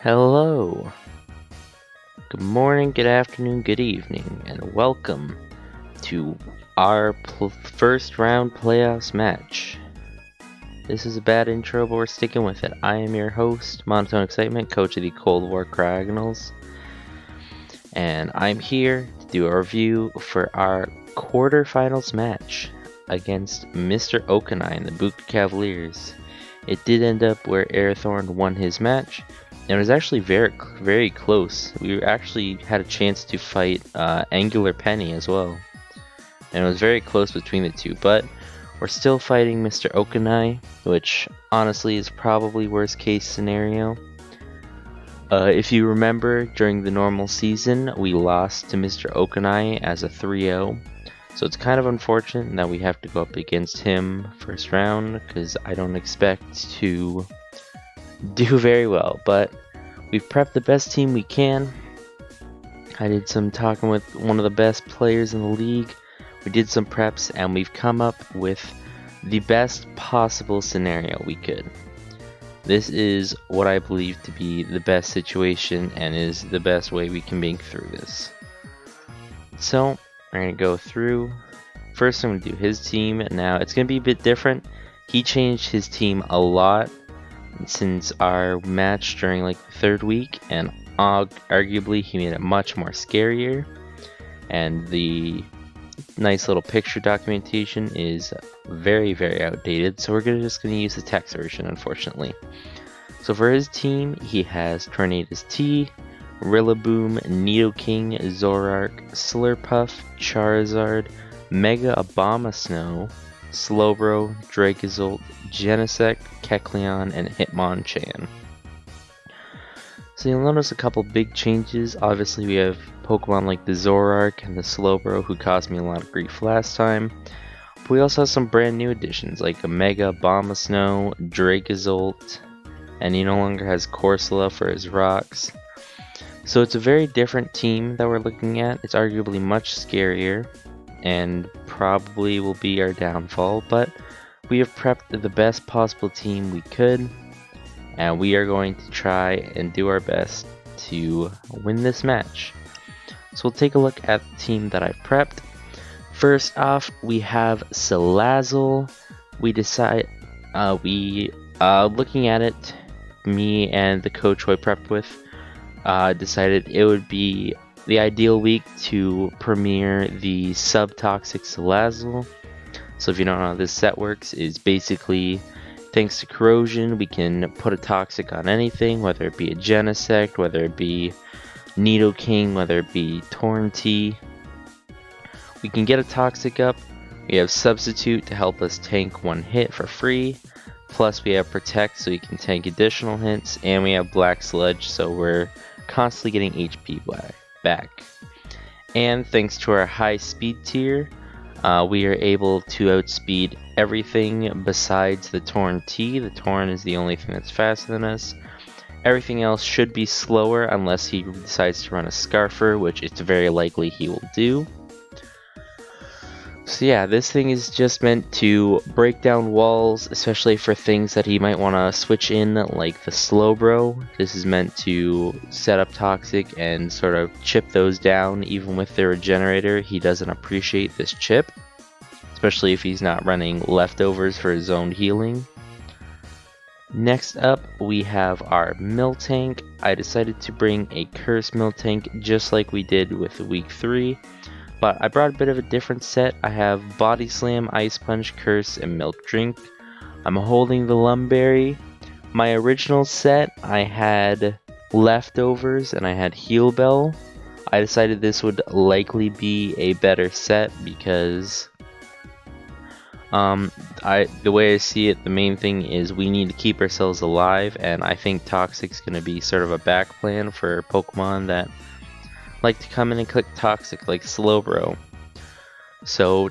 Hello, good morning, good afternoon, good evening, and welcome to our first round playoffs match. This is a bad intro, but we're sticking with it. I am your host, Monotone Excitement, coach of the Cold War Cryogonals, and I'm here to do a review for our quarterfinals match against Mr. Okanai and the Buka Cavaliers. It did end up where Airthorn won his match. And it was actually very close. We actually had a chance to fight Angular Penny as well. And it was very close between the two. But we're still fighting Mr. Okanai, which honestly is probably worst case scenario. If you remember, during the normal season, we lost to Mr. Okanai as a 3-0. So it's kind of unfortunate that we have to go up against him first round, because I don't expect to do very well, but we've prepped the best team we can. I did some talking with one of the best players in the league. We did some preps and we've come up with the best possible scenario we could. This is what I believe to be the best situation and is the best way we can make through this. So we're going to go through. First I'm going to do his team. Now it's going to be a bit different. He changed his team a lot since our match during like the third week, and arguably he made it much more scarier, and the nice little picture documentation is very outdated, so we're just going to use the text version, unfortunately. So for his team, he has Tornadus T, Rillaboom, Nidoking, Zoroark, Slurpuff, Charizard, Mega Abomasnow, Slowbro, Dracozolt, Genesect, Kecleon, and Hitmonchan. So you'll notice a couple big changes. Obviously we have Pokemon like the Zoroark and the Slowbro who caused me a lot of grief last time. But we also have some brand new additions like a Mega Abomasnow, Dracozolt, and he no longer has Corsola for his rocks. So it's a very different team that we're looking at. It's arguably much scarier and probably will be our downfall, but we have prepped the best possible team we could, and we are going to try and do our best to win this match. So we'll take a look at the team that I've prepped. First off, we have Salazzle. Looking at it, me and the coach who I prepped with decided it would be the ideal week to premiere the Subtoxic Salazzle. So if you don't know how this set works, is basically thanks to corrosion we can put a toxic on anything, whether it be a Genesect, whether it be Nidoking, whether it be Tornti. We can get a toxic up. We have Substitute to help us tank one hit for free. Plus we have Protect so we can tank additional hits, and we have Black Sludge so we're constantly getting HP back. And thanks to our high speed tier, we are able to outspeed everything besides the Torn T. The Torn is the only thing that's faster than us. Everything else should be slower unless he decides to run a Scarfer, which it's very likely he will do. So yeah, this thing is just meant to break down walls, especially for things that he might want to switch in, like the Slowbro. This is meant to set up Toxic and sort of chip those down. Even with the Regenerator, he doesn't appreciate this chip, especially if he's not running leftovers for his own healing. Next up, we have our Miltank. I decided to bring a Curse Miltank just like we did with Week 3. But I brought a bit of a different set. I have Body Slam, Ice Punch, Curse, and Milk Drink. I'm holding the Lumberry. My original set, I had Leftovers and I had Heal Bell. I decided this would likely be a better set because the way I see it, the main thing is we need to keep ourselves alive, and I think Toxic's going to be sort of a back plan for Pokemon that like to come in and click Toxic, like Slowbro. So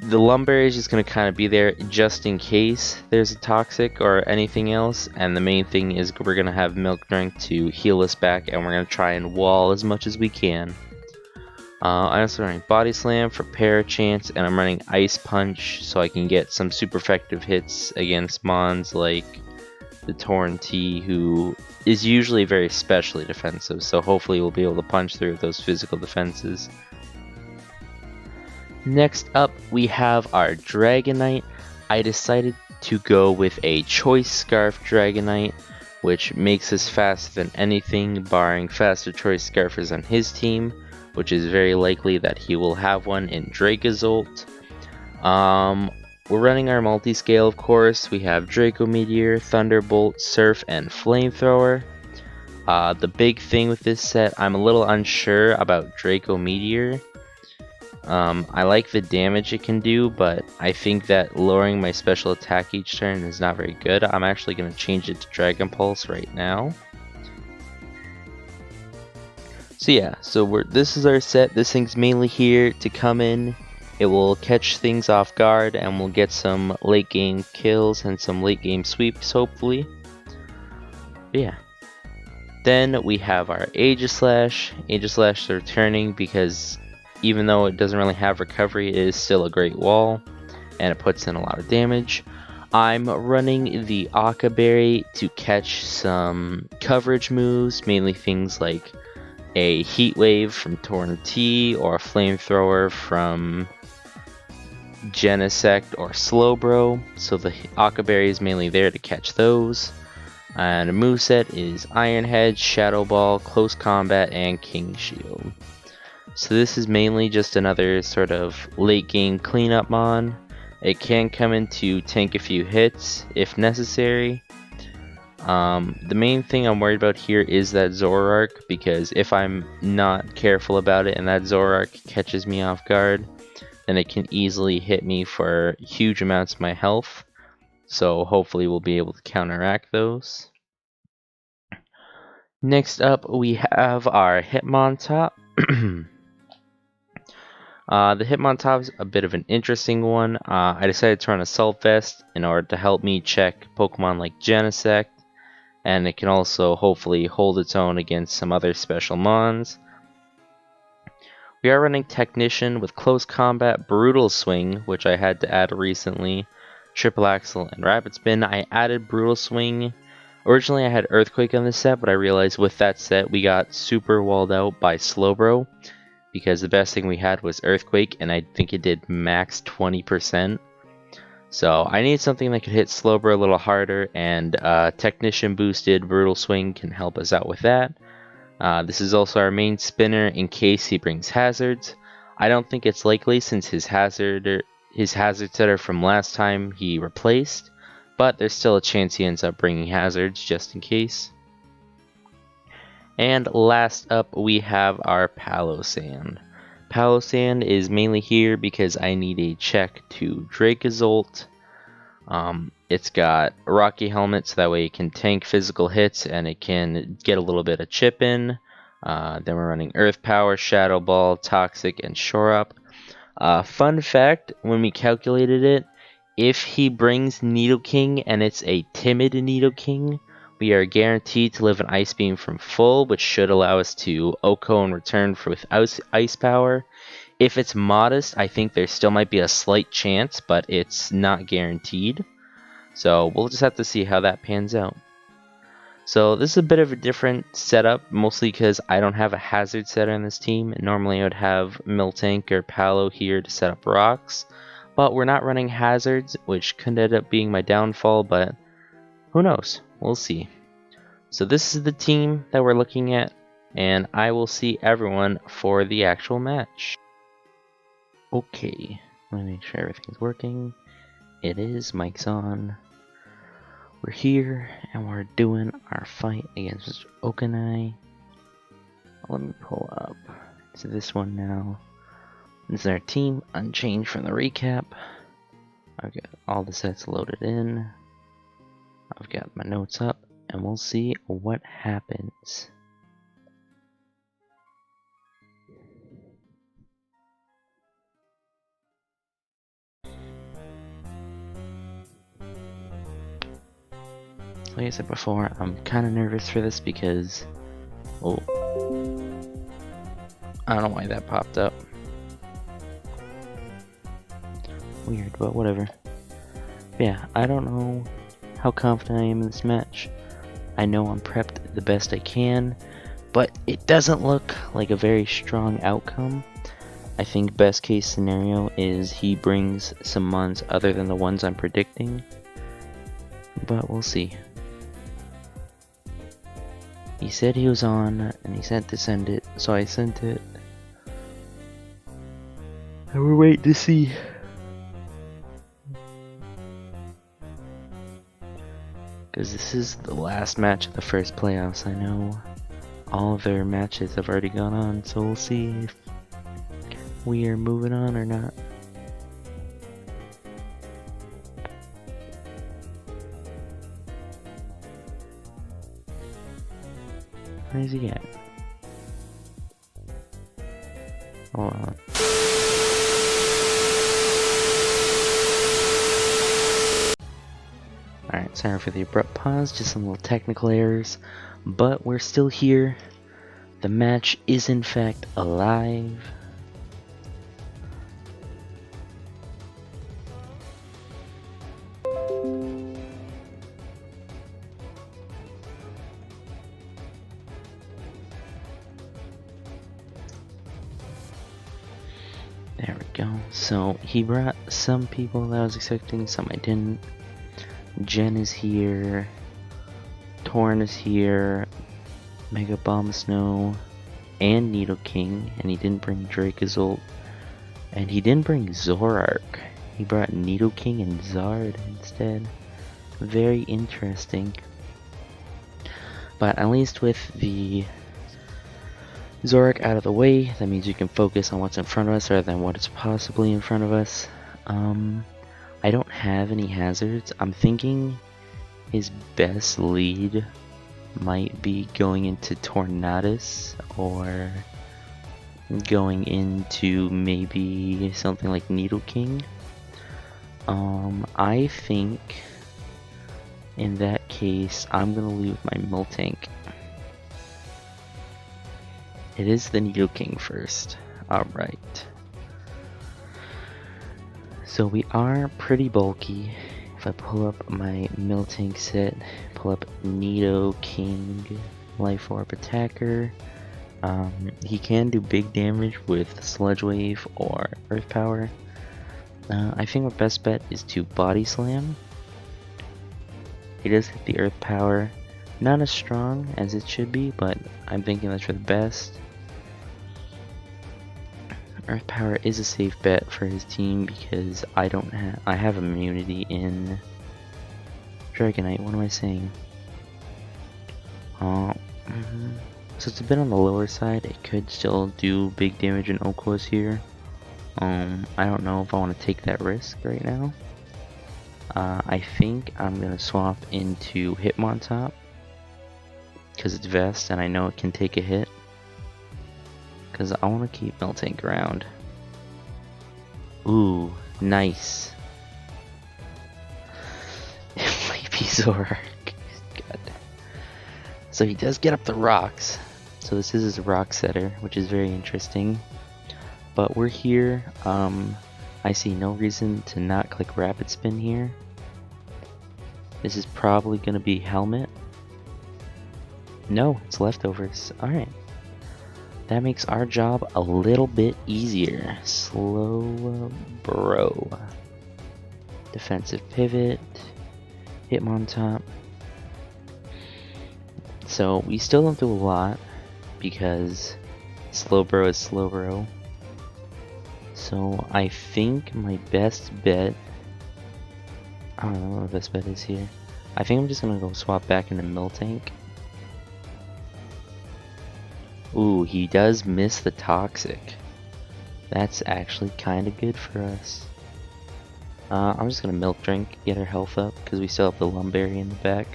the Lumberry is just going to kind of be there just in case there's a Toxic or anything else, and the main thing is we're going to have Milk Drink to heal us back, and we're going to try and wall as much as we can. I'm also running Body Slam for Parachance, and I'm running Ice Punch so I can get some super effective hits against mons like the Torn T, who is usually very specially defensive, so hopefully we'll be able to punch through those physical defenses. Next up, we have our Dragonite. I decided to go with a Choice Scarf Dragonite, which makes us faster than anything, barring faster Choice Scarfers on his team, which is very likely that he will have one in Dracozolt. We're running our multi-scale, of course. We have Draco Meteor, Thunderbolt, Surf, and Flamethrower. The big thing with this set, I'm a little unsure about Draco Meteor. I like the damage it can do, but I think that lowering my special attack each turn is not very good. I'm actually going to change it to Dragon Pulse right now. So yeah, this is our set. This thing's mainly here to come in. It will catch things off guard and we'll get some late game kills and some late game sweeps, hopefully. But yeah. Then we have our Aegislash. Aegislash is returning because even though it doesn't really have recovery, it is still a great wall and it puts in a lot of damage. I'm running the Akka Berry to catch some coverage moves, mainly things like a Heat Wave from Torn T or a Flamethrower from Genesect or Slowbro, so the Akka Berry is mainly there to catch those. And a moveset is Iron Head, Shadow Ball, Close Combat, and King Shield. So this is mainly just another sort of late game cleanup mon. It can come in to tank a few hits if necessary. The main thing I'm worried about here is that Zoroark, because if I'm not careful about it and that Zoroark catches me off guard, then it can easily hit me for huge amounts of my health. So hopefully we'll be able to counteract those. Next up we have our Hitmontop. The Hitmontop is a bit of an interesting one. I decided to run Assault Vest in order to help me check Pokemon like Genesect, and it can also hopefully hold its own against some other special mons. We are running Technician with Close Combat, Brutal Swing, which I had to add recently, Triple Axle, and Rapid Spin. I added Brutal Swing. Originally I had Earthquake on this set, but I realized with that set we got super walled out by Slowbro, because the best thing we had was Earthquake, and I think it did max 20%. So I need something that could hit Slowbro a little harder, and Technician boosted Brutal Swing can help us out with that. This is also our main spinner in case he brings hazards. I don't think it's likely since his hazard setter from last time he replaced, but there's still a chance he ends up bringing hazards just in case. And last up we have our Palossand. Palossand is mainly here because I need a check to Dracozolt. It's got Rocky Helmet, so that way it can tank physical hits and it can get a little bit of chip in. Then we're running Earth Power, Shadow Ball, Toxic, and Shore Up. Fun fact, when we calculated it, if he brings Nidoking and it's a timid Nidoking, we are guaranteed to live an Ice Beam from full, which should allow us to OHKO in return with Ice Power. If it's modest, I think there still might be a slight chance, but it's not guaranteed. So we'll just have to see how that pans out. So this is a bit of a different setup, mostly because I don't have a hazard setter in this team. Normally I would have Miltank or Palo here to set up rocks, but we're not running hazards, which could end up being my downfall, but who knows? We'll see. So this is the team that we're looking at, and I will see everyone for the actual match. Okay, let me make sure everything's working. It is, mic's on. We're here, and we're doing our fight against Mr. Okanai. Let me pull up to this one now. This is our team, unchanged from the recap. I've got all the sets loaded in. I've got my notes up, and we'll see what happens. Like I said before, I'm kind of nervous for this because, oh, I don't know why that popped up. Weird, but whatever. But yeah, I don't know how confident I am in this match. I know I'm prepped the best I can, but it doesn't look like a very strong outcome. I think best case scenario is he brings some mons other than the ones I'm predicting, but we'll see. He said he was on, and he said to send it, so I sent it. And we're waiting to see. Because this is the last match of the first playoffs. I know all of their matches have already gone on, so we'll see if we are moving on or not. Where's he at? Hold on. Alright, sorry for the abrupt pause, just some little technical errors, but we're still here. The match is in fact alive. There we go. So he brought some people that I was expecting, some I didn't. Jen is here, Torn is here, Mega Bomb Snow, and Needle King, and he didn't bring Dracozolt, and he didn't bring Zorark. He brought Needle King and Zard instead. Very interesting. But at least with the Zorark out of the way, that means we can focus on what's in front of us rather than what is possibly in front of us. I don't have any hazards. I'm thinking his best lead might be going into Tornadus or going into maybe something like Needle King. I think in that case I'm gonna leave my Miltank. It is the Needle King first. Alright. So we are pretty bulky. If I pull up my Miltank set, pull up Needle King, Life Orb Attacker, he can do big damage with Sludge Wave or Earth Power. I think my best bet is to Body Slam. He does hit the Earth Power, not as strong as it should be, but I'm thinking that's for the best. Earth Power is a safe bet for his team because I have immunity in Dragonite. What am I saying? So it's a bit on the lower side. It could still do big damage in Okwas here. I don't know if I want to take that risk right now. I think I'm gonna swap into Hitmontop because it's Vest and I know it can take a hit. Because I want to keep Miltank around. Ooh, nice. It might be Zorark. God. So he does get up the rocks. So this is his rock setter, which is very interesting. But we're here. I see no reason to not click Rapid Spin here. This is probably going to be Helmet. No, it's Leftovers. Alright. That makes our job a little bit easier. Slow Bro. Defensive Pivot. Hitmontop. So we still don't do a lot because Slowbro is Slowbro. So I think my best bet, I don't know what my best bet is here. I think I'm just gonna go swap back into Miltank. Ooh, he does miss the Toxic. That's actually kind of good for us. I'm just gonna Milk Drink, get our health up, because we still have the Lumberry in the back.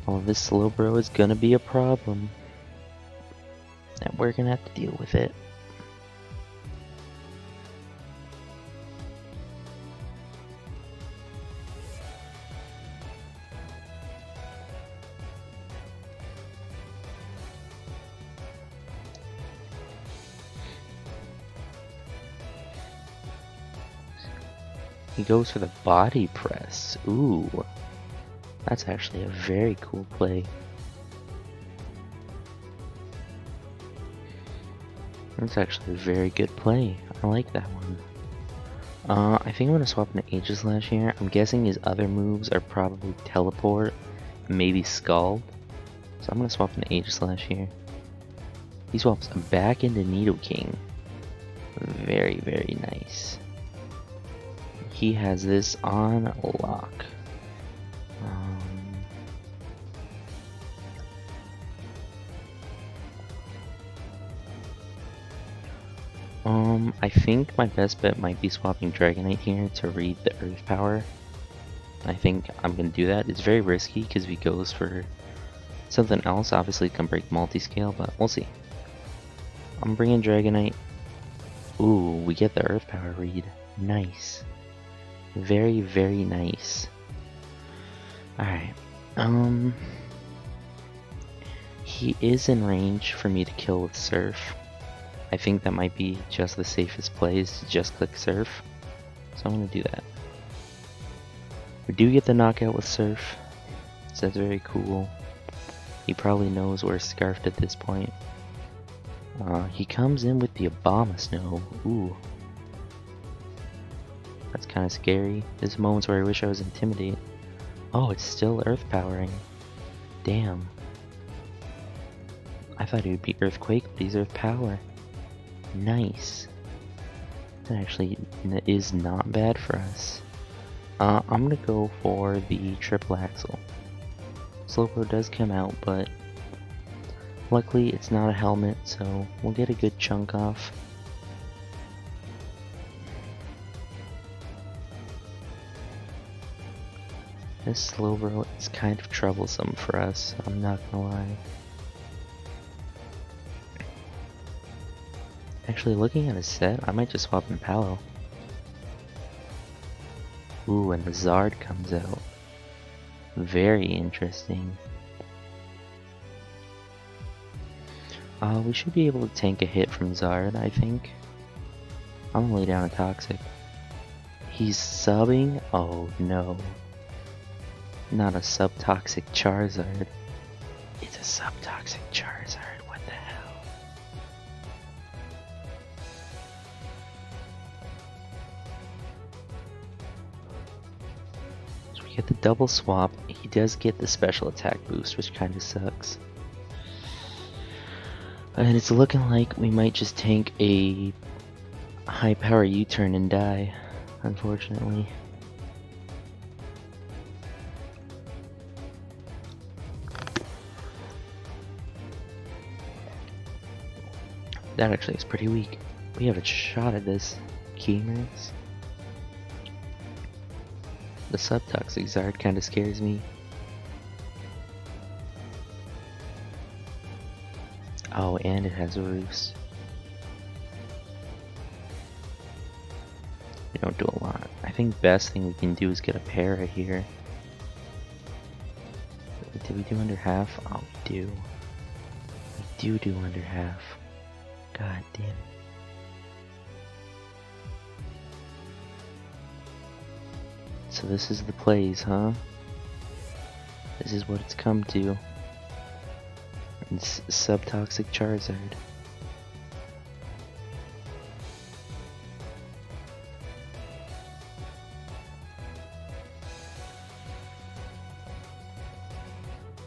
Oh, this Slowbro is gonna be a problem. And we're gonna have to deal with it. He goes for the body press. Ooh. That's actually a very cool play. That's actually a very good play. I like that one. I think I'm gonna swap into Aegislash here. I'm guessing his other moves are probably Teleport, maybe Scald. So I'm gonna swap into Aegislash here. He swaps back into Nidoking. Very, very nice. He has this on lock. I think my best bet might be swapping Dragonite here to read the Earth Power. I think I'm gonna do that. It's very risky because if he goes for something else, obviously it can break multi-scale, but we'll see. I'm bringing Dragonite. Ooh, we get the Earth Power read. Nice. Very, very nice. Alright. He is in range for me to kill with Surf. I think that might be just the safest play is to just click Surf. So I'm gonna do that. We do get the knockout with Surf. So that's very cool. He probably knows we're scarfed at this point. He comes in with the Abomasnow. Ooh. That's kind of scary. There's moments where I wish I was Intimidate. Oh, it's still Earth Powering. Damn. I thought he would be Earthquake, but he's Earth Power. Nice. That actually is not bad for us. I'm gonna go for the Triple Axle. Slowpoke does come out, but luckily it's not a helmet, so we'll get a good chunk off. This Slowbro is kind of troublesome for us, I'm not gonna lie. Actually, looking at his set, I might just swap in Palo. Ooh, and the Zard comes out. Very interesting. We should be able to tank a hit from Zard, I think. I'm gonna lay down a Toxic. He's subbing? Oh no. Not a sub-toxic Charizard. It's a sub-toxic Charizard, what the hell? So we get the double swap. He does get the special attack boost, which kinda sucks. And it's looking like we might just tank a high power U-turn and die, unfortunately. That actually is pretty weak. We have a shot at this. Keymers. The Subtoxic Zard kinda scares me. Oh, and it has a Roost. We don't do a lot. I think best thing we can do is get a Para here. Did we do under half? Oh, we do. We do under half. God damn. So this is the plays, huh? This is what it's come to. It's Subtoxic Charizard.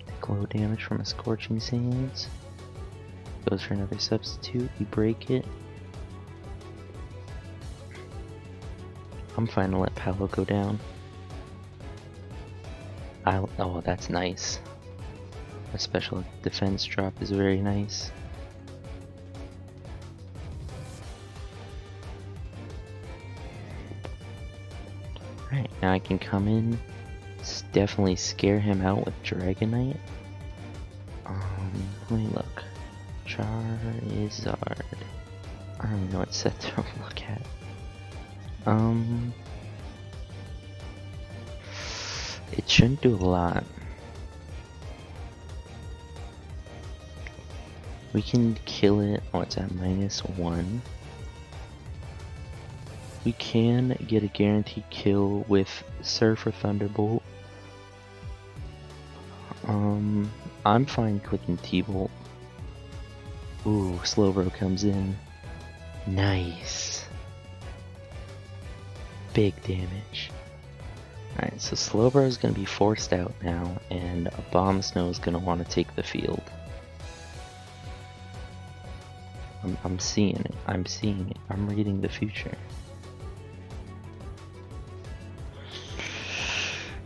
Take low damage from a Scorching Sands. Goes for another substitute, we break it. I'm fine to let Palo go down. Oh, that's nice. A special defense drop is very nice. Alright, now I can come in, definitely scare him out with Dragonite. Let me look. Charizard. I don't even know what set to look at. It shouldn't do a lot. We can kill it. Oh, it's at -1. We can get a guaranteed kill with Surf or Thunderbolt. I'm fine clicking T-Bolt. Ooh, Slowbro comes in. Nice. Big damage. Alright, so Slowbro is going to be forced out now, and Abomasnow is going to want to take the field. I'm seeing it. I'm seeing it. I'm reading the future.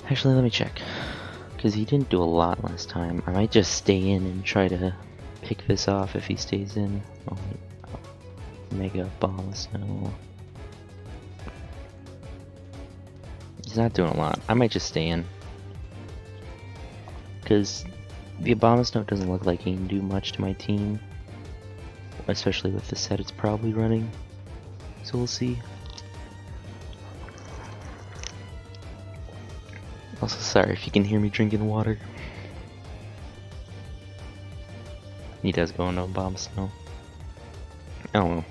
Actually, let me check. Because he didn't do a lot last time. I might just stay in and try to pick this off if he stays in. Oh, Mega Abomasnow. He's not doing a lot. I might just stay in. Because the Abomasnow doesn't look like he can do much to my team. Especially with the set it's probably running. So we'll see. Also, sorry if you can hear me drinking water. He does go into Abomasnow. Oh well.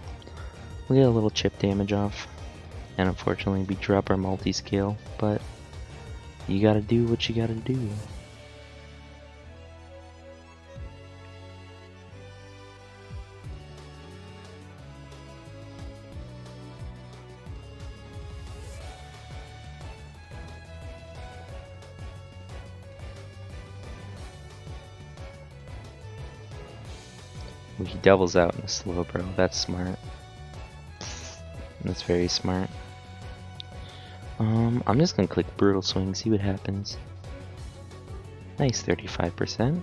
We get a little chip damage off. And unfortunately we drop our multi-scale, but you gotta do what you gotta do. He doubles out in a Slowbro. That's smart. That's very smart. I'm just gonna click Brutal Swing, see what happens. Nice, 35%.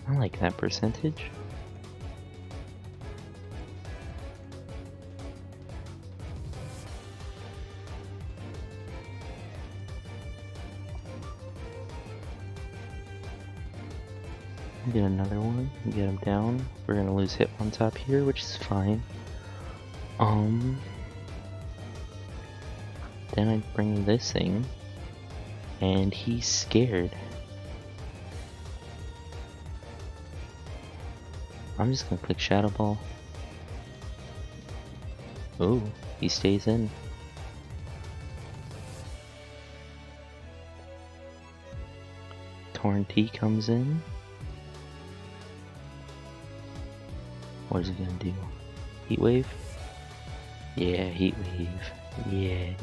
I like that percentage. Get another one, get him down. We're gonna lose hit on top here, which is fine. Then I bring this thing, and he's scared. I'm just gonna click Shadow Ball. Ooh, he stays in. Torn T comes in. What is it gonna do? Heat Wave? Yeah, Heat Wave. Yeah.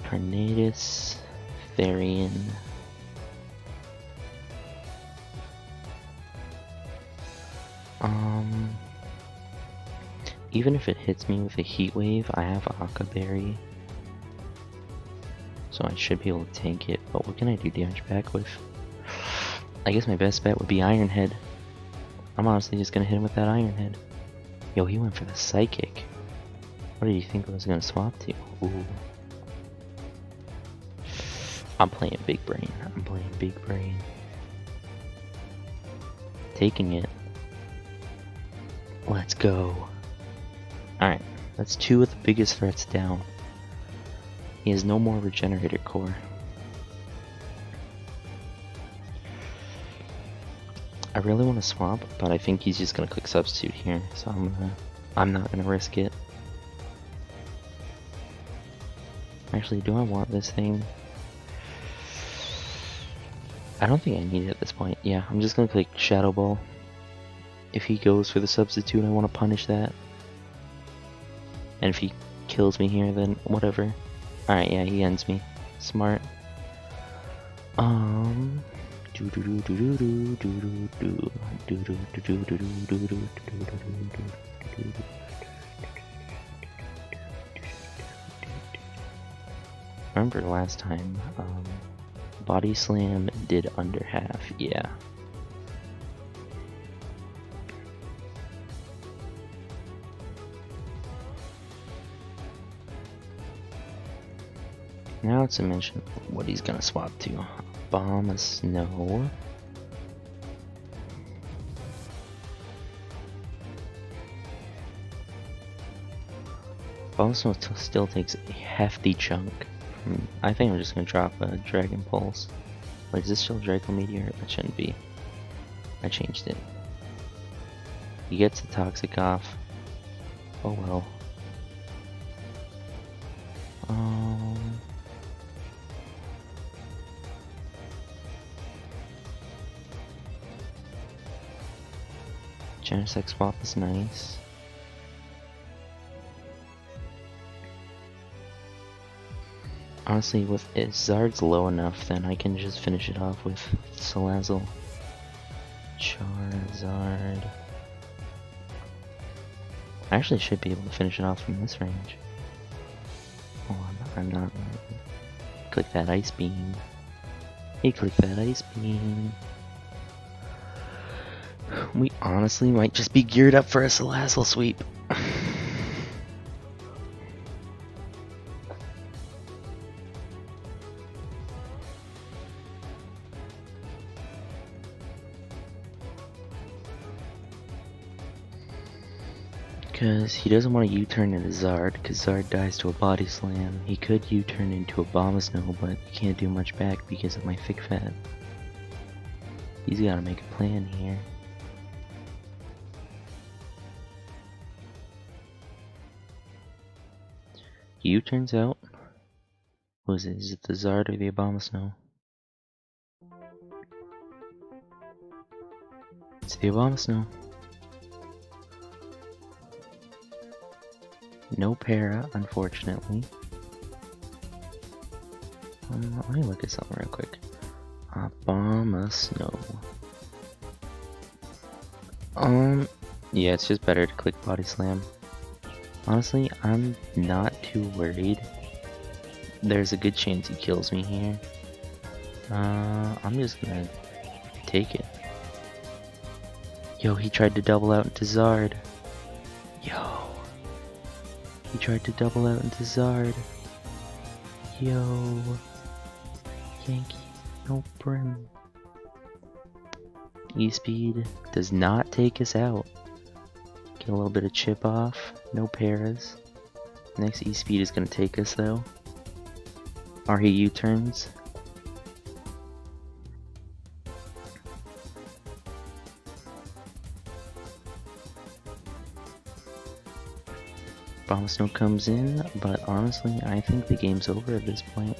Tornadus, Therian. Even if it hits me with a Heat Wave, I have Aqua Berry. So I should be able to tank it, but what can I do damage back with? I guess my best bet would be Iron Head. I'm honestly just gonna hit him with that Iron Head. Yo, he went for the Psychic. What did you think I was gonna swap to? Ooh. I'm playing Big Brain. Taking it. Let's go. Alright, that's two of the biggest threats down. He has no more Regenerator Core. I really want to swap, but I think he's just gonna click Substitute here, so I'm not gonna risk it. Actually, do I want this thing? I don't think I need it at this point. Yeah, I'm just gonna click Shadow Ball. If he goes for the Substitute, I want to punish that. And if he kills me here, then whatever. Alright, yeah, he ends me. Smart. Remember last time, Body Slam did under half, yeah. Now it's a mention of what he's gonna swap to. Abomasnow. Abomasnow still takes a hefty chunk I think I'm just gonna drop a Dragon Pulse. Wait, is this still Draco Meteor? That shouldn't be. I changed it. He gets the Toxic off. Oh well. Genesect swap is nice. Honestly, if Zard's low enough, then I can just finish it off with Salazzle. Charizard. I actually should be able to finish it off from this range. Oh, I'm not. Click that Ice Beam. Hey, click that Ice Beam. We honestly might just be geared up for a Salazzle sweep. Because he doesn't want to U-turn into Zard, because Zard dies to a Body Slam. He could U-turn into a Abomasnow, but he can't do much back because of my Thick Fat. He's gotta make a plan here. U-turns out. What is it? Is it the Zard or the Abomasnow? It's the Abomasnow. No para, unfortunately. Let me look at something real quick. Abomasnow. Yeah, it's just better to click Body Slam. Honestly, I'm not too worried. There's a good chance he kills me here. I'm just gonna take it. Yo, he tried to double out into Zard. Yo. He tried to double out into Zard. Yo. Yankee. No brim. E-Speed does not take us out. Get a little bit of chip off. No paras. Next E-Speed is going to take us though. Or he U-turns. Abomasnow comes in, but honestly, I think the game's over at this point.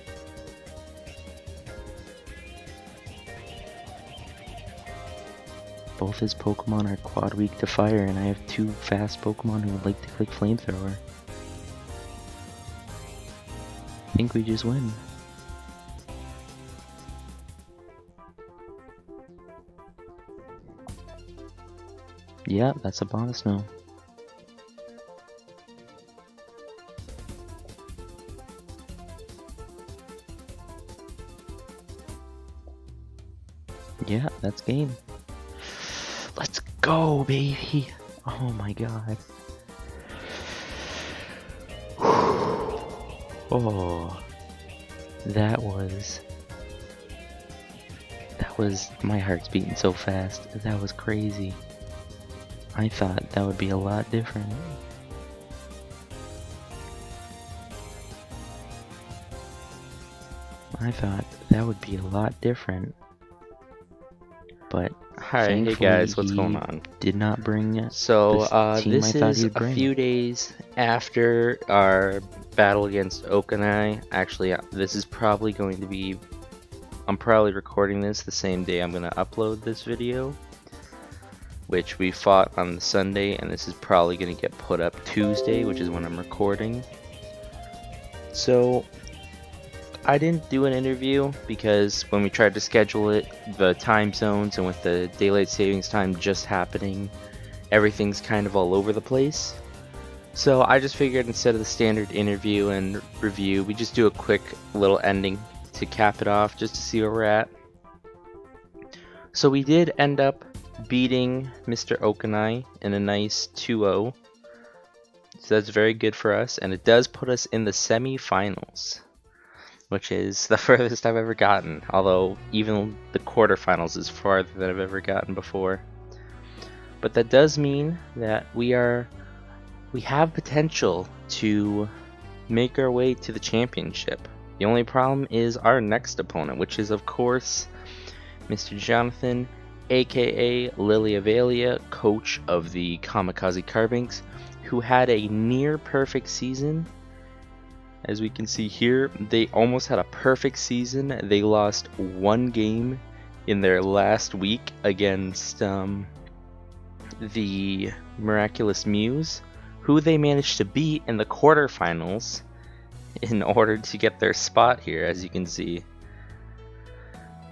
Both his Pokemon are quad weak to fire, and I have two fast Pokemon who would like to click Flamethrower. I think we just win. Yeah, that's a Abomasnow. Yeah, that's game. Let's go, baby! Oh my god. Oh, that was my heart's beating so fast. That was crazy. I thought that would be a lot different. I thought that would be a lot different. But hi, hey guys, what's going on? Did not bring So this is a few days after our battle against Okanai. Actually, this is probably going to be, I'm probably recording this the same day I'm going to upload this video, which we fought on the Sunday, and this is probably going to get put up Tuesday, which is when I'm recording. So I didn't do an interview because when we tried to schedule it, the time zones and with the daylight savings time just happening, everything's kind of all over the place. So I just figured instead of the standard interview and review, we just do a quick little ending to cap it off just to see where we're at. So we did end up beating Mr. Okanai in a nice 2-0. So that's very good for us, and it does put us in the semi-finals, which is the furthest I've ever gotten, although even the quarterfinals is farther than I've ever gotten before. But that does mean that we have potential to make our way to the championship. The only problem is our next opponent, which is, of course, Mr. Jonathan, aka Lily Avalia, coach of the Kamikaze Carbinks, who had a near perfect season. As we can see here, they almost had a perfect season. They lost one game in their last week against the Miraculous Muse, who they managed to beat in the quarterfinals in order to get their spot here, as you can see.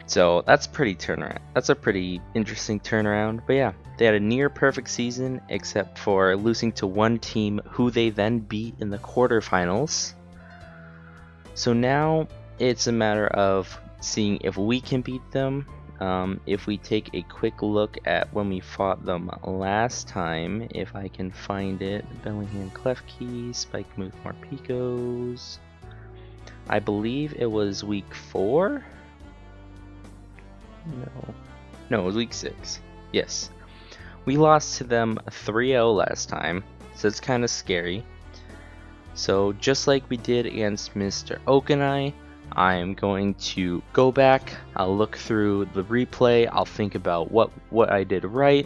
So that's pretty turnaround. That's a pretty interesting turnaround. But yeah, they had a near perfect season except for losing to one team who they then beat in the quarterfinals. So now it's a matter of seeing if we can beat them. If we take a quick look at when we fought them last time, if I can find it, Bellingham Klefki, Spike Move Morpicos. I believe it was week 4. No, it was week 6. Yes. We lost to them 3-0 last time, so it's kind of scary. So just like we did against Mr. Okanai, I'm going to go back, I'll look through the replay, I'll think about what I did right,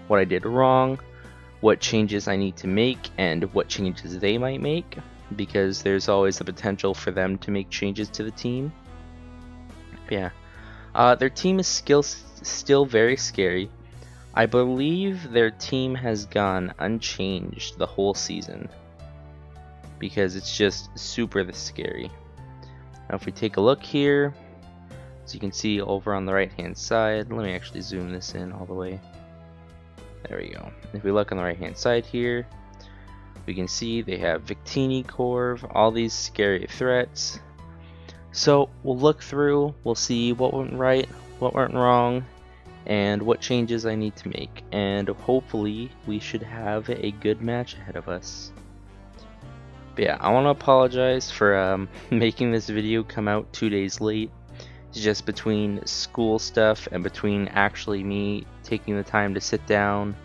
what I did wrong, what changes I need to make, and what changes they might make, because there's always the potential for them to make changes to the team. Yeah. Their team is still very scary. I believe their team has gone unchanged the whole season, because it's just super scary. Now if we take a look here, as you can see over on the right hand side, let me actually zoom this in all the way. There we go. If we look on the right hand side here, we can see they have Victini Corv, all these scary threats. So we'll look through, we'll see what went right, what went wrong, and what changes I need to make. And hopefully we should have a good match ahead of us. But yeah, I want to apologize for making this video come out 2 days late. It's just between school stuff and between actually me taking the time to sit down,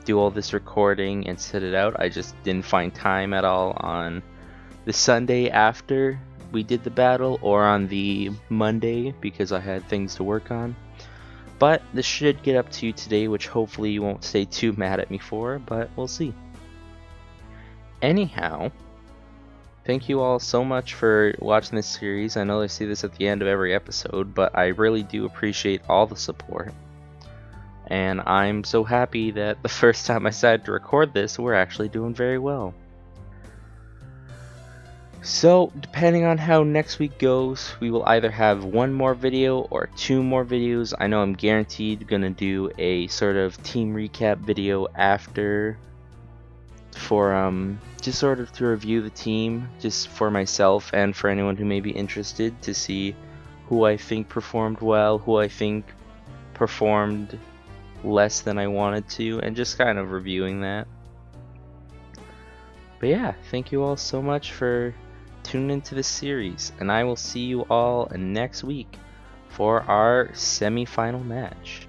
do all this recording, and set it out. I just didn't find time at all on the Sunday after we did the battle or on the Monday because I had things to work on. But this should get up to you today, which hopefully you won't stay too mad at me for, but we'll see. Anyhow, thank you all so much for watching this series. I know I see this at the end of every episode, but I really do appreciate all the support. And I'm so happy that the first time I decided to record this, we're actually doing very well. So, depending on how next week goes, we will either have 1 more video or 2 more videos. I know I'm guaranteed gonna do a sort of team recap video after for just sort of to review the team, just for myself and for anyone who may be interested to see who I think performed well, who I think performed less than I wanted to, and just kind of reviewing that. But yeah, thank you all so much for tuning into this series, and I will see you all next week for our semi-final match.